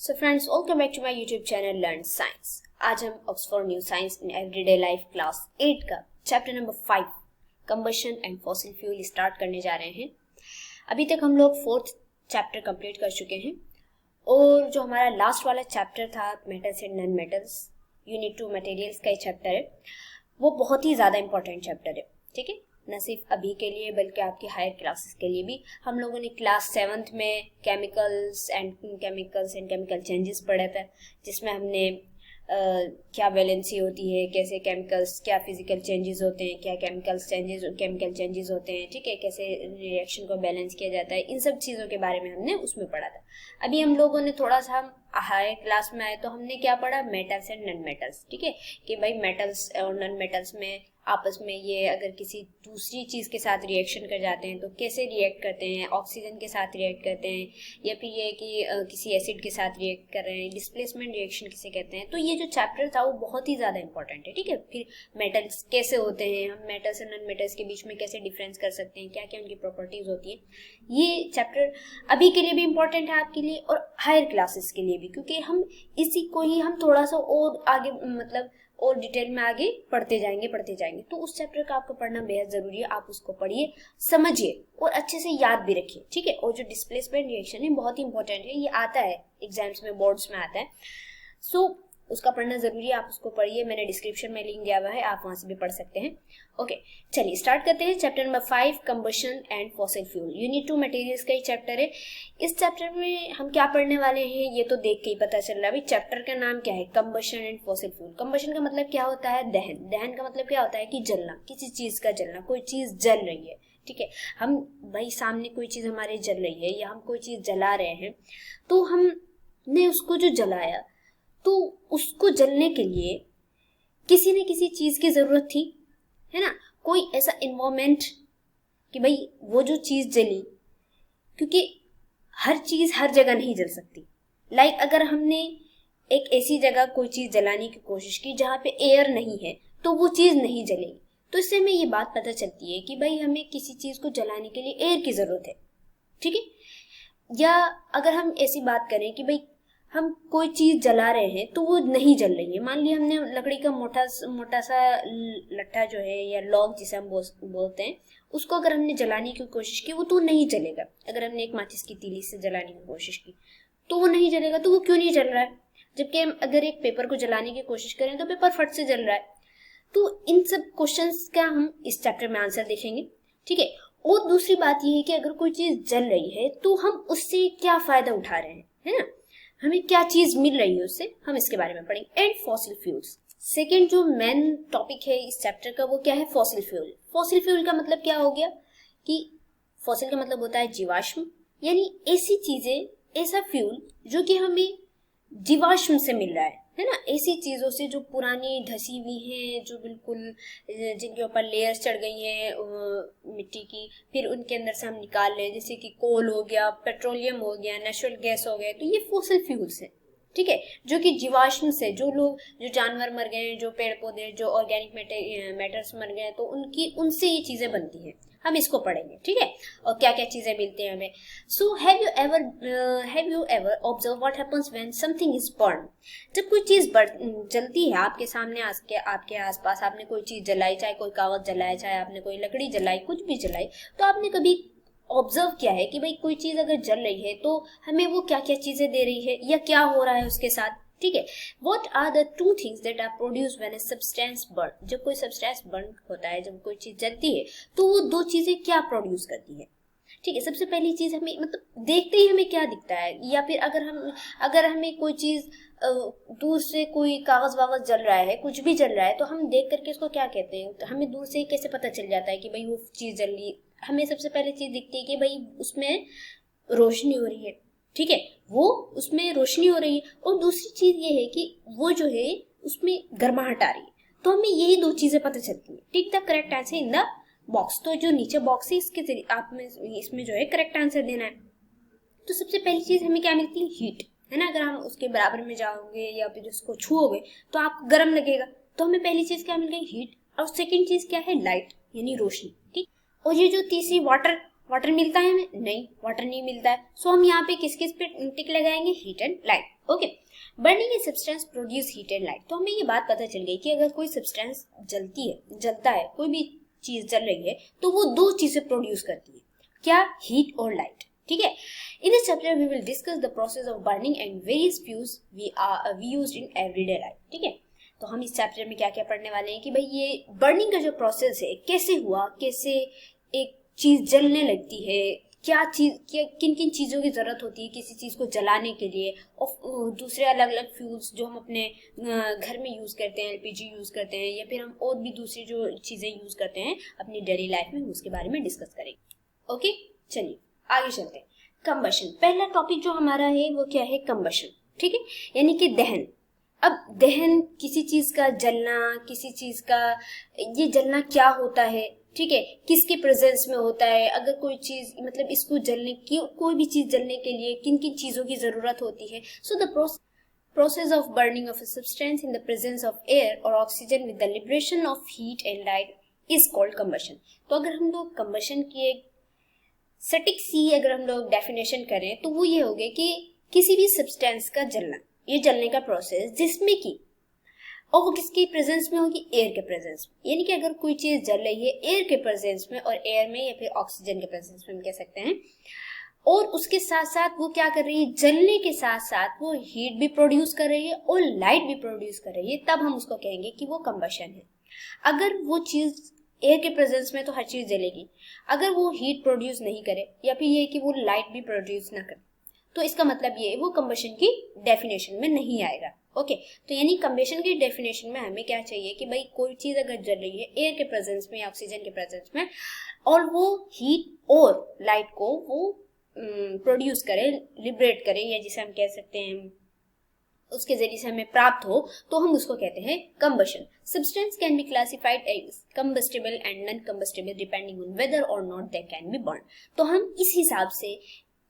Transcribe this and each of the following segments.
So friends, welcome back to my YouTube channel learn science. आज हम Oxford new science in everyday life class 8 का chapter number 5 combustion and fossil fuel start करने जा रहे हैं। अभी तक हम लोग 4th चैप्टर कंप्लीट कर चुके हैं और जो हमारा लास्ट वाला चैप्टर था metals and non metals unit 2 materials का चैप्टर है, वो बहुत ही ज़्यादा इंपॉर्टेंट चैप्टर है। ठीक है, न सिर्फ अभी के लिए बल्कि आपकी हायर क्लासेस के लिए भी। हम लोगों ने क्लास 7th में केमिकल्स एंड केमिकल चेंजेस पढ़ा था, जिसमें हमने क्या वैलेंसी होती है, कैसे केमिकल्स, क्या फिजिकल चेंजेस होते हैं, क्या केमिकल चेंजेस होते हैं, ठीक है, कैसे रिएक्शन को बैलेंस किया जाता है, इन सब चीज़ों के बारे में हमने उसमें पढ़ा था। अभी हम लोगों ने थोड़ा सा हम हायर क्लास में आए तो हमने क्या पढ़ा, मेटल्स एंड नॉन मेटल्स। ठीक है, कि भाई मेटल्स और नॉन मेटल्स में आपस में ये अगर किसी दूसरी चीज़ के साथ रिएक्शन कर जाते हैं तो कैसे रिएक्ट करते हैं, ऑक्सीजन के साथ रिएक्ट करते हैं या फिर ये कि किसी एसिड के साथ रिएक्ट कर रहे हैं, डिस्प्लेसमेंट रिएक्शन किसे कहते हैं। तो ये जो चैप्टर था वो बहुत ही ज़्यादा इंपॉर्टेंट है। ठीक है, फिर मेटल्स कैसे होते हैं, हम मेटल्स और नॉन मेटल्स के बीच में कैसे डिफरेंस कर सकते हैं, क्या क्या उनकी प्रॉपर्टीज होती है। ये चैप्टर अभी के लिए भी इम्पोर्टेंट है आपके लिए और हायर क्लासेस के लिए भी, क्योंकि हम इसी को ही हम थोड़ा सा और आगे मतलब और डिटेल में आगे पढ़ते जाएंगे। तो उस चैप्टर का आपको पढ़ना बेहद जरूरी है। आप उसको पढ़िए, समझिए और अच्छे से याद भी रखिए। ठीक है, और जो डिस्प्लेसमेंट रिएक्शन है बहुत ही इंपॉर्टेंट है, ये आता है एग्जाम्स में, बोर्ड्स में आता है। सो उसका पढ़ना जरूरी है, आप उसको पढ़िए। मैंने डिस्क्रिप्शन में लिंक दिया हुआ है, आप वहां से भी पढ़ सकते हैं। ओके, चलिए स्टार्ट करते हैं। Chapter number 5 combustion and fossil fuel, unit 2 materials का ही चैप्टर है। इस चैप्टर में हम क्या पढ़ने वाले हैं ये तो देख के ही पता चल रहा है। अभी चैप्टर का नाम क्या है, combustion and fossil fuel. Combustion का मतलब क्या होता है, दहन। दहन का मतलब क्या होता है कि जलना, किसी चीज का जलना, कोई चीज जल रही है। ठीक है, हम भाई सामने कोई चीज हमारे जल रही है या हम कोई चीज जला रहे हैं, तो हमने उसको जो जलाया तो उसको जलने के लिए किसी न किसी चीज की जरूरत थी, है ना। कोई ऐसा इन्वायरमेंट कि भाई वो जो चीज जली, क्योंकि हर चीज हर जगह नहीं जल सकती। लाइक अगर हमने एक ऐसी जगह कोई चीज जलाने की कोशिश की जहां पे एयर नहीं है तो वो चीज नहीं जलेगी। तो इससे हमें ये बात पता चलती है कि भाई हमें किसी चीज को जलाने के लिए एयर की जरूरत है। ठीक है, या अगर हम ऐसी बात करें कि भाई हम कोई चीज जला रहे हैं तो वो नहीं जल रही है। मान लिया हमने लकड़ी का मोटा सा लट्ठा जो है या लॉग जिसे हम बोलते हैं, उसको अगर हमने जलाने की कोशिश की वो तो नहीं जलेगा। अगर हमने एक माचिस की तीली से जलाने की कोशिश की तो वो नहीं जलेगा। तो वो क्यों नहीं जल रहा है, जबकि हम अगर एक पेपर को जलाने की कोशिश करें तो पेपर फट से जल रहा है। तो इन सब क्वेश्चंस का हम इस चैप्टर में आंसर देखेंगे। ठीक है, और दूसरी बात ये है कि अगर कोई चीज जल रही है तो हम उससे क्या फायदा उठा रहे हैं, है ना, हमें क्या चीज मिल रही है उससे, हम इसके बारे में पढ़ेंगे। एंड फॉसिल फ्यूल्स, सेकेंड जो मेन टॉपिक है इस चैप्टर का वो क्या है, फॉसिल फ्यूल। फॉसिल फ्यूल का मतलब क्या हो गया कि फॉसिल का मतलब होता है जीवाश्म, यानी ऐसी चीजें, ऐसा फ्यूल जो कि हमें जीवाश्म से मिल रहा है ना, ऐसी चीजों से जो पुरानी धसी हुई हैं, जो बिल्कुल जिनके ऊपर लेयर्स चढ़ गई हैं मिट्टी की, फिर उनके अंदर से हम निकाल रहे हैं, जैसे कि कोल हो गया, पेट्रोलियम हो गया, नेचुरल गैस हो गया। तो ये फॉसिल फ्यूल्स हैं। ठीक है, जो कि जीवाश्म से, जो जानवर मर गए हैं, जो पेड़ पौधे, जो ऑर्गेनिक मैटर्स मर गए हैं, तो उनसे ये चीजें बनती हैं। हम इसको पढ़ेंगे। ठीक है, और क्या क्या चीजें मिलती हैं हमें। So have you ever observe what happens when something is burn. जब कोई चीज जलती है आपके सामने, आपके आसपास आपने कोई चीज जलाई, चाहे कोई कागज जलाया, चाहे आपने कोई लकड़ी जलाई, कुछ भी जलाई, तो आपने कभी ऑब्जर्व किया है कि भाई कोई चीज अगर जल रही है तो हमें वो क्या क्या चीजें दे रही है या क्या हो रहा है उसके साथ। ठीक है, what are the two things that are produced when a substance burn। जब कोई सब्सटेंस बर्न होता है, जब कोई चीज जलती है तो वो दो चीजें क्या प्रोड्यूस करती है। ठीक है, सबसे पहली चीज हमें मतलब देखते ही हमें क्या दिखता है, या फिर अगर हमें कोई चीज दूर से कोई कागज वागज जल रहा है, कुछ भी जल रहा है, तो हम देख करके उसको क्या कहते हैं, तो हमें दूर से कैसे पता चल जाता है कि भाई वो चीज जल रही है। हमें सबसे पहले चीज दिखती है कि भाई उसमें रोशनी हो रही है। ठीक है, वो उसमें रोशनी हो रही है, और दूसरी चीज ये है कि वो जो है उसमें गर्माहट आ रही है। तो हमें यही दो चीजें पता चलती है। Tick the correct answer in the box. तो जो नीचे बॉक्स है इसके जरिए आप में इसमें जो है करेक्ट आंसर देना है। तो सबसे पहली चीज हमें क्या मिलती है, हीट, है ना। अगर हम उसके बराबर में जाओगे या फिर उसको छुओगे तो आपको गर्म लगेगा। तो हमें पहली चीज क्या मिल गई, हीट। और सेकंड चीज क्या है, लाइट, यानी रोशनी। ठीक, और ये जो तीसरी वाटर वाटर मिलता है हमें? नहीं, वाटर नहीं मिलता है। सो हम यहाँ पे किस किस पे टिक लगाएंगे? Heat and light. Okay, burning a substance produce heat and light. तो हमें ये बात पता चल गई कि अगर कोई सब्सटेंस जलता है, कोई भी चीज जल रही है, तो वो दो चीजें प्रोड्यूस करती है, क्या? हीट और लाइट। ठीक है, in this chapter we will discuss the process of burning and various fuels we used in everyday life. ठीक है, तो हम इस चैप्टर में क्या क्या पढ़ने वाले हैं कि भाई ये बर्निंग का जो प्रोसेस है कैसे हुआ, कैसे एक चीज जलने लगती है, क्या किन किन चीजों की जरूरत होती है किसी चीज को जलाने के लिए, और दूसरे अलग अलग फ्यूल्स जो हम अपने घर में यूज करते हैं, एलपीजी यूज करते हैं, या फिर हम और भी दूसरी जो चीजें यूज करते हैं अपनी डेली लाइफ में, उसके बारे में डिस्कस करेंगे। ओके, चलिए आगे चलते हैं। कंबशन, पहला टॉपिक जो हमारा है वो क्या है? कंबशन। ठीक है, यानी कि दहन। अब दहन, किसी चीज का जलना, किसी चीज का ये जलना क्या होता है? ठीक है, किसके प्रेजेंस में होता है? अगर कोई चीज मतलब इसको जलने की, कोई भी चीज जलने के लिए किन किन चीजों की जरूरत होती है? So the process of burning of a substance in the presence of air or oxygen with the liberation of heat and light is called combustion। तो अगर हम लोग combustion की एक सटीक सी अगर हम लोग डेफिनेशन करें तो वो ये हो गया कि किसी भी सब्सटेंस का जलना, ये जलने का प्रोसेस जिसमें कि, और वो किसकी प्रेजेंस में होगी? एयर के प्रेजेंस में। यानी कि अगर कोई चीज जल रही है एयर के प्रेजेंस में, और एयर में या फिर ऑक्सीजन के प्रेजेंस में हम कह सकते हैं, और उसके साथ साथ वो क्या कर रही है? जलने के साथ साथ वो हीट भी प्रोड्यूस कर रही है और लाइट भी प्रोड्यूस कर रही है, तब हम उसको कहेंगे कि वो कंबशन है। अगर वो चीज एयर के प्रेजेंस में तो हर चीज जलेगी, अगर वो हीट प्रोड्यूस नहीं करे या फिर ये कि वो लाइट भी प्रोड्यूस ना करे, तो इसका मतलब ये वो कंबशन की डेफिनेशन में नहीं आएगा। ओके, तो यानी कंबशन की डेफिनेशन में हमें क्या चाहिए कि भाई कोई चीज अगर जल रही है एयर के प्रेजेंस में या ऑक्सीजन के प्रेजेंस में, और वो हीट और लाइट को वो प्रोड्यूस करे, लिबरेट करे, या जिसे हम कह सकते हैं उसके जरिए से हमें प्राप्त हो, तो हम उसको कहते हैं combustion. Substance can be classified as combustible and non combustible depending on whether और not they can be burn. तो हम इस हिसाब से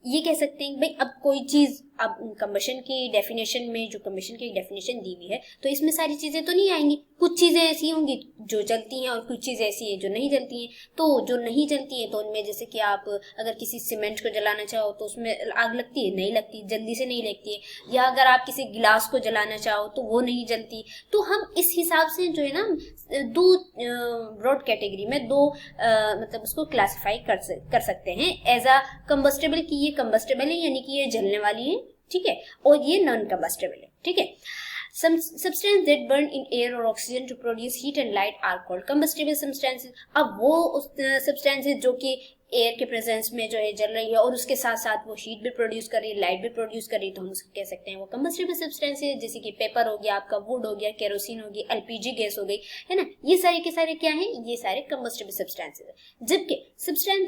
ये कह सकते हैं भाई अब कोई चीज, अब कंबशन की डेफिनेशन में जो कंबशन की डेफिनेशन दी हुई है, तो इसमें सारी चीजें तो नहीं आएंगी, कुछ चीजें ऐसी होंगी जो जलती हैं और कुछ चीजें ऐसी हैं जो नहीं जलती हैं। तो जो नहीं जलती हैं तो उनमें जैसे कि आप अगर किसी सीमेंट को जलाना चाहो तो उसमें आग लगती है? नहीं लगती, जल्दी से नहीं लगती है। या अगर आप किसी गिलास को जलाना चाहो तो वो नहीं जलती। तो हम इस हिसाब से जो है ना दो ब्रॉड कैटेगरी में दो मतलब उसको क्लासिफाई कर सकते हैं एज अ कंबस्टेबल, की ये कंबस्टेबल है यानी कि ये जलने वाली है, ठीक है, और ये नॉन कंबस्टेबल है। ठीक है, some substance that burn in air or oxygen to produce heat and light are called combustible substances। अब वो substances जो कि एयर के प्रेजेंस में जो है जल रही है और उसके साथ साथ वो हीट भी प्रोड्यूस कर रही है, लाइट भी प्रोड्यूस कर रही है, तो हम उसको कह सकते हैं वो कंबस्टिबल सब्सटेंसेस, जैसे कि पेपर हो गया, आपका वुड हो गया, केरोसिन हो गई, एलपीजी गैस हो गई, है ना, ये सारे के सारे क्या हैं? ये सारे कंबस्टिबल सब्सटेंसेस है। जबकि substance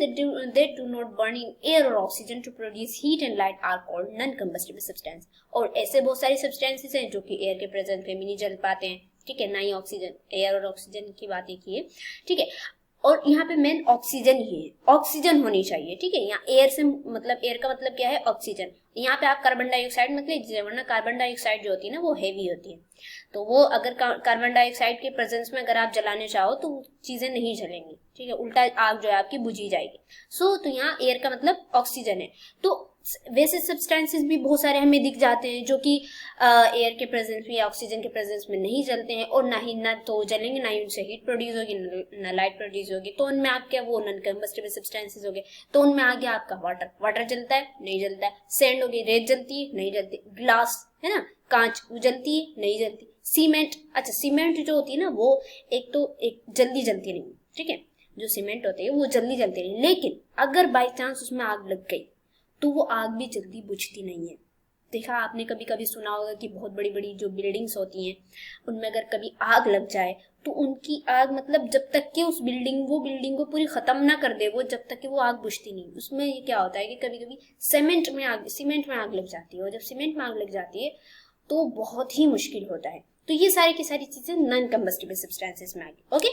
that do not burn in air or oxygen to produce heat and light are called non combustible substance। और ऐसे बहुत सारे सब्सटेंसेस हैं जो कि एयर के प्रेजेंस में भी नहीं जल पाते हैं, ठीक है, ना ही ऑक्सीजन, एयर और ऑक्सीजन की बात एक ही है, ठीक है, और यहाँ पे मेन ऑक्सीजन ही है, ऑक्सीजन होनी चाहिए, ठीक है। यहाँ एयर से मतलब एयर का मतलब क्या है? ऑक्सीजन। यहाँ पे आप कार्बन डाइऑक्साइड मत लीजिए, वरना कार्बन डाइऑक्साइड जो होती है ना वो हैवी होती है, तो वो अगर कार्बन डाइऑक्साइड के प्रेजेंस में अगर आप जलाने चाहो तो चीजें नहीं जलेंगी, ठीक है, उल्टा आग जो है आपकी बुझी जाएगी। तो यहाँ एयर का मतलब ऑक्सीजन है। तो वैसे सब्सटेंसेस भी बहुत सारे हमें दिख जाते हैं जो कि एयर के प्रेजेंस में या ऑक्सीजन के प्रेजेंस में नहीं जलते हैं, और ना तो जलेंगे, ना ही उनसे हीट प्रोड्यूस होगी, ना लाइट प्रोड्यूस होगी, तो उनमें आप क्या, वो नॉन कंबस्टिबल सब्सटेंसेस हो गए। तो उनमें आ गया आपका वाटर जलता है? नहीं जलता है। सैंड हो गई, रेत जलती है? नहीं जलती। ग्लास है ना, कांच, वो जलती है? नहीं जलती। सीमेंट, अच्छा सीमेंट जो होती है ना वो एक जल्दी जलती नहीं, ठीक है, जो सीमेंट होती है वो जल्दी जलती नहीं, लेकिन अगर बाई चांस उसमें आग लग गई तो वो आग भी जल्दी बुझती नहीं है। देखा आपने कभी कभी सुना होगा कि बहुत बड़ी बड़ी जो बिल्डिंग्स होती हैं उनमें अगर कभी आग लग जाए तो उनकी आग मतलब जब तक कि वो बिल्डिंग को पूरी खत्म ना कर दे, वो जब तक कि वो आग बुझती नहीं। उसमें ये क्या होता है कि कभी कभी सीमेंट में आग लग जाती है, और जब सीमेंट में आग लग जाती है तो बहुत ही मुश्किल होता है। तो ये सारी की सारी चीजें नॉन कंबस्टिबल सब्सटेंसेस में आ गई। ओके,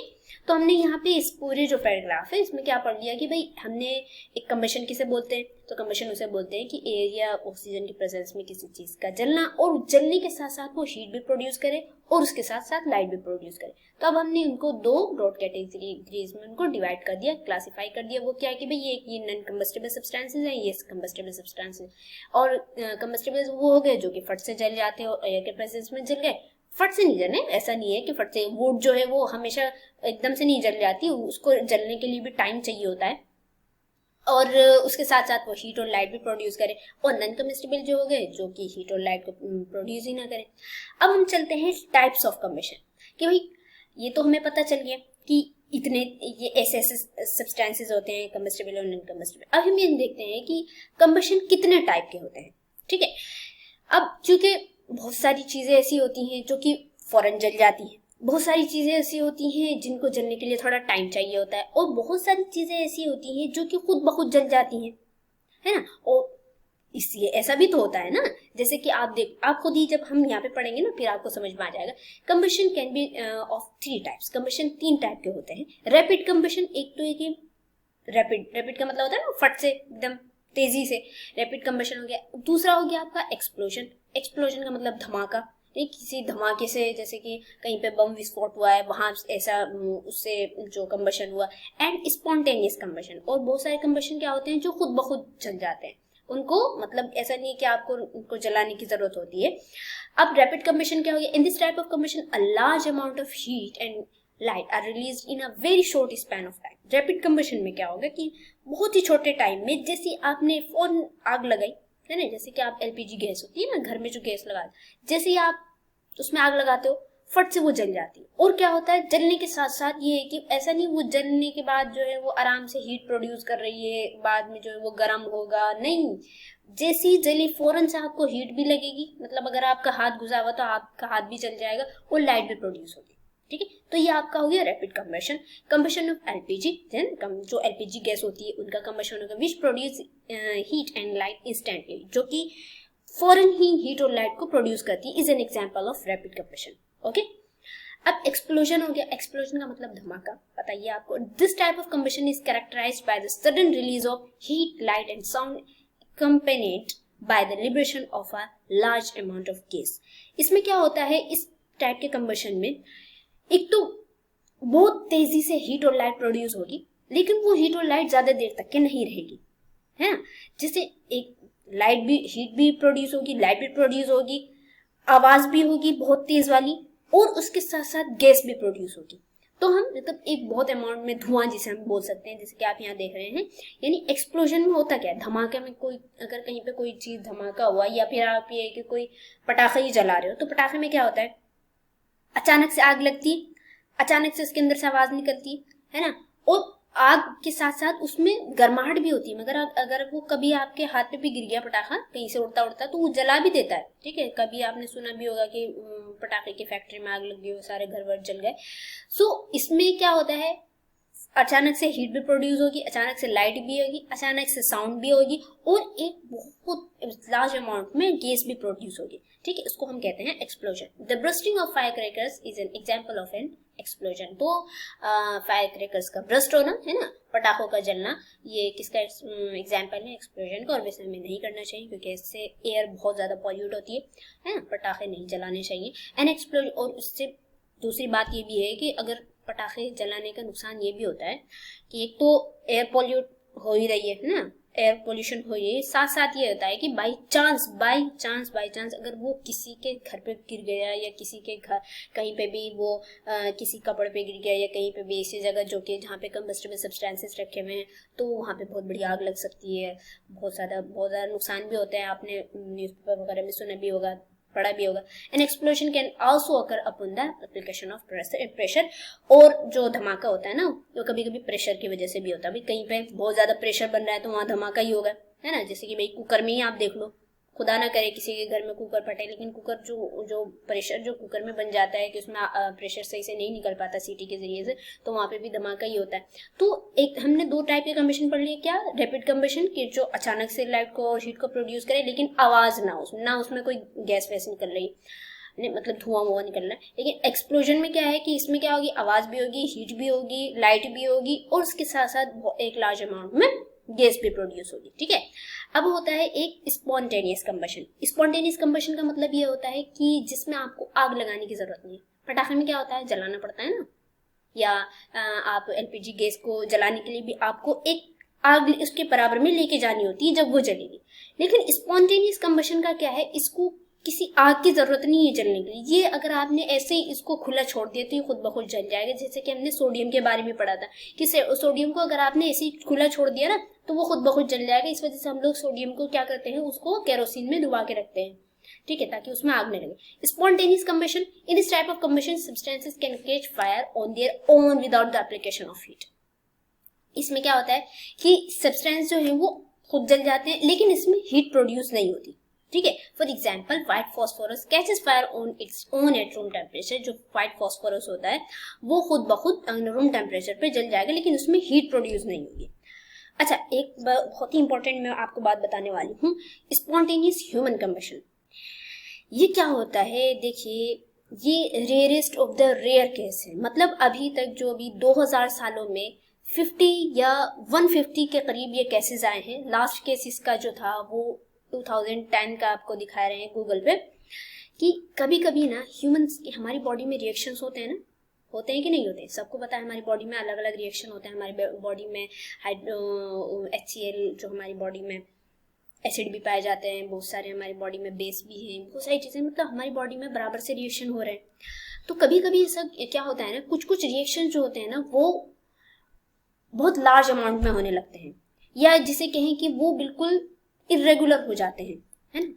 तो हमने यहाँ पे इस पूरे जो पैराग्राफ है इसमें क्या पढ़ लिया कि भाई हमने एक कंबशन किसे बोलते हैं, तो कंबशन उसे बोलते हैं कि एयर या ऑक्सीजन की प्रेजेंस में किसी चीज का जलना, और जलने के साथ साथ वो हीट भी प्रोड्यूस करे और उसके साथ साथ लाइट भी प्रोड्यूस करे। तो अब हमने उनको दो ब्रॉड कैटेगरीज में उनको डिवाइड कर दिया, क्लासिफाई कर दिया। वो क्या है कि भाई ये नॉन कंबस्टेबल सब्सटेंसेज हैं, ये कंबस्टेबल सब्सटेंसेज। और कंबस्टेबल वो हो गए जो कि फट से जल जाते हैं और एयर के प्रेजेंस में जल गए। फट से नहीं जलने, ऐसा नहीं है कि फट से, वुड जो है वो हमेशा एकदम से नहीं जल जाती, उसको जलने के लिए भी टाइम चाहिए होता है, और उसके साथ साथ वो हीट और लाइट भी प्रोड्यूस करे। और नॉन कम्बस्टेबल जो हो गए जो कि हीट और लाइट को प्रोड्यूस ही ना करें। अब हम चलते हैं टाइप्स ऑफ कम्बशन, कि भाई ये तो हमें पता चल गया कि इतने ये ऐसे ऐसे सब्सटेंसेस होते हैं कम्बस्टेबल और नॉन कम्बस्टेबल। अब हम ये देखते हैं कि कम्बशन कितने टाइप के होते हैं, ठीक है। अब चूंकि बहुत सारी चीजें ऐसी होती हैं जो कि फौरन जल जाती हैं, बहुत सारी चीजें ऐसी होती हैं जिनको जलने के लिए थोड़ा टाइम चाहिए होता है, और बहुत सारी चीजें ऐसी होती हैं जो कि खुद ब खुद जल जाती हैं, है ना। और इसलिए ऐसा भी तो होता है ना, जैसे कि आप खुद ही जब हम यहाँ पे पढ़ेंगे ना फिर आपको समझ में आ जाएगा। Combustion can be of 3 types. Combustion 3 type के होते हैं। रैपिड कम्बशन, एक तो है कि रैपिड का मतलब होता है ना फट से एकदम तेजी से, रैपिड कम्बशन हो गया। दूसरा हो गया आपका एक्सप्लोजन। एक्सप्लोजन का मतलब धमाका, किसी धमाके से, जैसे कि कहीं पे बम विस्फोट हुआ है वहां ऐसा उससे जो कम्बशन हुआ। एंड स्पॉन्टेनियस कम्बशन, और बहुत सारे कम्बशन क्या होते हैं जो खुद ब खुद जल जाते हैं, उनको मतलब ऐसा नहीं कि आपको उनको जलाने की जरूरत होती है। अब रैपिड कम्बशन क्या हो गया? In this type of combustion a large amount of heat and light are released in a very short span of time. Rapid combustion में क्या होगा कि बहुत ही छोटे टाइम में, जैसे आपने फौरन आग लगाई है ना, जैसे कि आप एलपीजी गैस होती है ना घर में जो गैस लगा, जैसे ही आप उसमें आग लगाते हो फट से वो जल जाती है। और क्या होता है, जलने के साथ साथ ये है कि ऐसा नहीं वो जलने के बाद जो है वो आराम से हीट प्रोड्यूस कर रही है, बाद में जो है वो गर्म होगा, नहीं, जैसी जली फौरन से आपको हीट भी लगेगी, मतलब अगर आपका हाथ घुसा हुआ तो आपका हाथ भी जल जाएगा और लाइट भी प्रोड्यूस होगी, ठीक है। तो ये आपका हो गया rapid combustion. Combustion of LPG, जो एलपीजी गैस होती है उनका कम्बशन होगा which produce heat and light instantly, जो कि फौरन ही हीट और लाइट को प्रोड्यूस करती है, is an example of rapid combustion. Okay, अब एक्सप्लोजन हो गया। एक्सप्लोजन का मतलब धमाका, बताइए आपको। This type of combustion is characterised by the sudden release of heat, light and sound accompanied by the liberation of a large amount of gas। इसमें क्या होता है, इस टाइप के कम्बशन में एक तो बहुत तेजी से हीट और लाइट प्रोड्यूस होगी, लेकिन वो हीट और लाइट ज्यादा देर तक के नहीं रहेगी, है ना। जैसे एक लाइट भी, हीट भी प्रोड्यूस होगी, लाइट भी प्रोड्यूस होगी, आवाज भी होगी बहुत तेज वाली, और उसके साथ साथ गैस भी प्रोड्यूस होगी। तो हम मतलब एक बहुत अमाउंट में धुआं जिसे हम बोल सकते हैं, जैसे कि आप यहाँ देख रहे हैं। यानी एक्सप्लोजन में होता क्या है, धमाके में कोई अगर कहीं पे कोई चीज धमाका हुआ, या फिर आप ये कि कोई पटाखा ही जला रहे हो, तो पटाखे में क्या होता है, अचानक से आग लगती है, अचानक से उसके अंदर से आवाज निकलती है ना, और आग के साथ साथ उसमें गर्माहट भी होती है। मगर अगर वो कभी आपके हाथ पे भी गिर गया पटाखा कहीं से उड़ता उड़ता, तो वो जला भी देता है, ठीक है। कभी आपने सुना भी होगा कि पटाखे की फैक्ट्री में आग लग गई, सारे घर वर जल गए। सो इसमें क्या होता है, अचानक से हीट भी प्रोड्यूस होगी, अचानक से लाइट भी होगी, अचानक से साउंड भी होगी, और एक बहुत लार्ज अमाउंट में गैस भी प्रोड्यूस होगी, ठीक है। इसको हम कहते हैं explosion. The bursting of fire crackers is an example of N explosion. तो फायर क्रैकर्स का ब्रस्ट होना, है ना, पटाखों का जलना, ये किसका एग्जांपल है, एक्सप्लोजन का। और वैसे हमें नहीं करना चाहिए क्योंकि इससे एयर बहुत ज्यादा पॉल्यूट होती है ना, पटाखे नहीं जलाने चाहिए। एन एक्सप्लोजन, और उससे दूसरी बात ये भी है कि अगर पटाखे जलाने का नुकसान ये भी होता है कि एक तो एयर पॉल्यूट हो ही रही है ना, एयर पोल्यूशन हो रही है, साथ साथ ये होता है कि बाई चांस अगर वो किसी के घर पे गिर गया, या किसी के घर कहीं पे भी वो किसी कपड़े पे गिर गया, या कहीं पे भी ऐसी जगह जो कि जहाँ पे कंबस्टेबल सब्सटेंसेस रखे हुए हैं, तो वहाँ पे बहुत बड़ी आग लग सकती है, बहुत ज़्यादा नुकसान भी होता है। आपने न्यूज़पेपर वगैरह में सुना भी होगा, पढ़ा भी होगा। N explosion can also occur upon the application of pressure. और जो धमाका होता है ना, वो कभी कभी प्रेशर की वजह से भी होता है। भाई कहीं पे बहुत ज्यादा प्रेशर बन रहा है तो वहां धमाका ही होगा, है ना। जैसे कि भाई कुकर में ही आप देख लो, खुदा ना करे किसी के घर में कुकर फटे, लेकिन कुकर जो प्रेशर जो कुकर में बन जाता है कि उसमें प्रेशर सही से नहीं निकल पाता सीटी के जरिए से, तो वहां पे भी धमाका ही होता है। तो एक हमने 2 टाइप के कम्बशन पढ़ लिए, क्या, रैपिड कम्बशन की जो अचानक से लाइट को और हीट को प्रोड्यूस करे, लेकिन आवाज ना उसमें कोई गैस वैस निकल रही। मतलब धुआं वुआं निकल रहा है। लेकिन एक्सप्लोजन में क्या है कि इसमें क्या होगी, आवाज भी होगी, हीट भी होगी, लाइट भी होगी, और उसके साथ साथ एक लार्ज अमाउंट में गैस भी प्रोड्यूस होगी। ठीक है, अब होता है एक स्पॉन्टेनियस कंबशन। स्पॉन्टेनियस कंबशन का मतलब ये होता है कि जिसमें आपको आग लगाने की जरूरत नहीं है। पटाखे में क्या होता है, जलाना पड़ता है ना, या आप एलपीजी गैस को जलाने के लिए भी आपको एक आग उसके बराबर में लेके जानी होती है जब वो जलेगी। लेकिन स्पॉन्टेनियस कंबशन का क्या है, इसको किसी आग की जरूरत नहीं है जलने के लिए। ये अगर आपने ऐसे ही इसको खुला छोड़ दिया तो ये खुद ब खुद जल जाएगा। जैसे कि हमने सोडियम के बारे में पढ़ा था कि सोडियम को अगर आपने ऐसे ही खुला छोड़ दिया ना तो वो खुद ब खुद जल जाएगा। इस वजह से हम लोग सोडियम को क्या करते हैं, उसको केरोसिन में डुबा के रखते हैं, ठीक है, ताकि उसमें आग न लगे। Spontaneous combustion, in this type of combustion substances can catch fire on their own without the application of heat. इसमें क्या होता है कि सब्सटेंस जो है वो खुद जल जाते हैं, लेकिन इसमें हीट प्रोड्यूस नहीं होती। ठीक है, for example white phosphorus catches fire on its own at room temperature. जो व्हाइट फॉस्फोरस होता है वो खुद ब खुद रूम टेम्परेचर पे जल जाएगा, लेकिन उसमें हीट प्रोड्यूस नहीं होगी। अच्छा, एक बहुत ही इंपॉर्टेंट मैं आपको बात बताने वाली हूँ, स्पॉन्टेनियस ह्यूमन कंबशन। ये क्या होता है, देखिए, ये rarest of the rare case है। मतलब अभी तक जो अभी 2000 सालों में 50 या 150 के करीब ये केसेस आए हैं। लास्ट केस इसका जो था वो 2010 का आपको दिखा रहे हैं गूगल पे, कि कभी कभी ना ह्यूमंस की हमारी बॉडी में रिएक्शंस होते हैं ना, होते हैं कि नहीं होते, सबको पता है हमारी बॉडी में अलग अलग रिएक्शन होते हैं। हमारी बॉडी में HCl जो हमारी बॉडी में एसिड भी पाए जाते हैं, बहुत सारे हमारी बॉडी में बेस भी हैं, बहुत सारी चीजें, मतलब हमारी बॉडी में बराबर से रिएक्शन हो रहे हैं। तो कभी कभी ऐसा क्या होता है ना, कुछ कुछ रिएक्शन जो होते हैं ना वो बहुत लार्ज अमाउंट में होने लगते हैं, या जिसे कहें कि वो बिल्कुल इरेगुलर हो जाते हैं, है ना।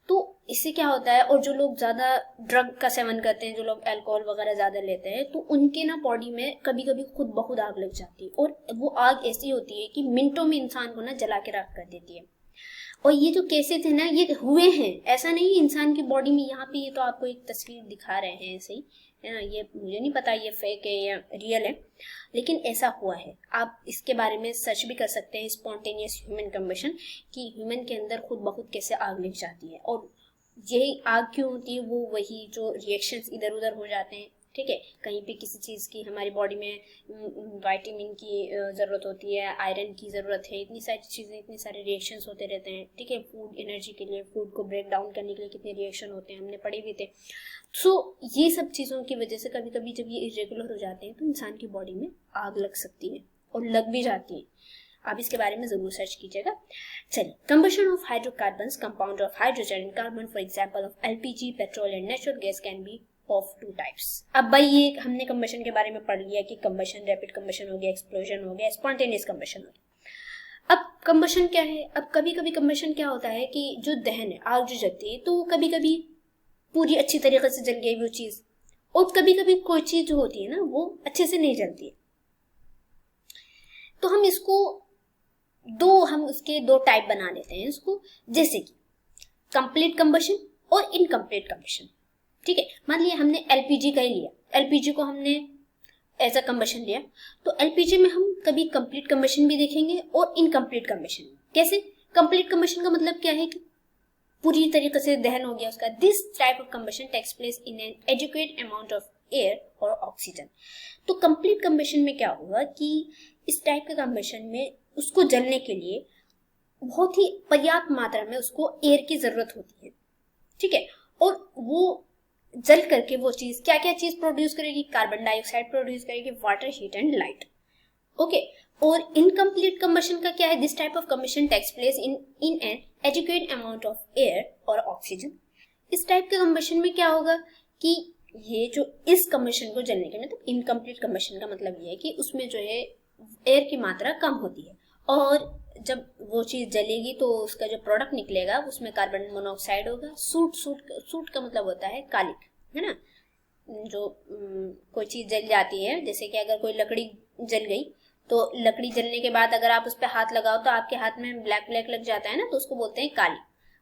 तो इससे क्या होता है, और जो लोग ज्यादा ड्रग का सेवन करते हैं, जो लोग अल्कोहल वगैरह ज्यादा लेते हैं, तो उनके ना बॉडी में कभी कभी खुद ब खुद आग लग जाती है। और वो आग ऐसी होती है कि मिनटों में इंसान को ना जला के राख कर देती है। और ये जो केसेस है ना ये हुए हैं, ऐसा नहीं है इंसान की बॉडी में। यहाँ पे ये तो आपको एक तस्वीर दिखा रहे हैं ऐसे ही, है ना, ये मुझे नहीं पता ये फेक है या रियल है, लेकिन ऐसा हुआ है। आप इसके बारे में सर्च भी कर सकते हैं, स्पॉन्टेनियस ह्यूमन कंबशन, कि ह्यूमन के अंदर खुद ब खुद कैसे आग लग जाती है। और यही आग क्यों होती है, वो वही जो रिएक्शंस इधर उधर हो जाते हैं, ठीक है, कहीं पे किसी चीज़ की हमारी बॉडी में विटामिन की ज़रूरत होती है, आयरन की ज़रूरत है, इतनी सारी चीज़ें, इतने सारे रिएक्शंस होते रहते हैं, ठीक है। फूड एनर्जी के लिए, फूड को ब्रेक डाउन करने के लिए कितने रिएक्शन होते हैं, हमने पढ़े भी थे। सो ये सब चीज़ों की वजह से कभी कभी जब ये इरेगुलर हो जाते हैं तो इंसान की बॉडी में आग लग सकती है, और लग भी जाती है। आप इसके बारे में जरूर सर्च कीजिएगा। चलिए, combustion of hydrocarbons, compound of hydrogen and carbon, for example of LPG, petrol and natural gas can be of two types. अब भाई ये हमने कंबशन के बारे में पढ़ लिया कि कंबशन, रैपिड कंबशन हो गया, एक्सप्लोजन हो गया, स्पॉन्टेनियस कंबशन हो गया। अब कंबशन क्या है, अब कभी कभी कंबशन क्या होता है कि जो दहन है, आग जो जलती है, तो कभी कभी पूरी अच्छी तरीके से जल गई वो चीज, और कभी कभी कोई चीज जो होती है ना वो अच्छे से नहीं जलती है। तो हम इसको हम उसके दो टाइप बना लेते हैं इसको, जैसे कि कंप्लीट कंबशन और इनकम्प्लीट कंबशन। ठीक है, मान लिया हमने एलपीजी का ही लिया, एलपीजी को हमने एज अ कंबशन लिया, तो एलपीजी में हम कभी कंप्लीट कंबशन भी देखेंगे और इनकम्प्लीट कंबशन। कैसे? कंप्लीट कंबशन का मतलब क्या है कि पूरी तरीके से दहन हो गया उसका। This type of combustion takes place in an adequate amount of air और ऑक्सीजन। तो कंप्लीट कंबशन में क्या होगा कि इस टाइप के कंबशन में उसको जलने के लिए बहुत ही पर्याप्त मात्रा में उसको एयर की जरूरत होती है, ठीक है। और वो जल करके वो चीज क्या क्या चीज प्रोड्यूस करेगी, कार्बन डाइऑक्साइड प्रोड्यूस करेगी, water, heat and light, okay. और इनकम्प्लीट कंबशन का क्या है, this type of combustion takes place in an adequate amount of air और ऑक्सीजन। इस टाइप के कंबशन में क्या होगा कि ये जो इस कंबशन को जलने के मतलब इनकम्प्लीट कंबशन का मतलब ये है कि उसमें जो है एयर की मात्रा कम होती है, और जब वो चीज जलेगी तो उसका जो प्रोडक्ट निकलेगा उसमें कार्बन मोनोऑक्साइड होगा। सूट का मतलब होता है कालिक, है ना। जो कोई चीज जल जाती है, जैसे कि अगर कोई लकड़ी जल गई तो लकड़ी जलने के बाद अगर आप उस पर हाथ लगाओ तो आपके हाथ में ब्लैक ब्लैक लग जाता है ना, तो उसको बोलते हैं कालिक।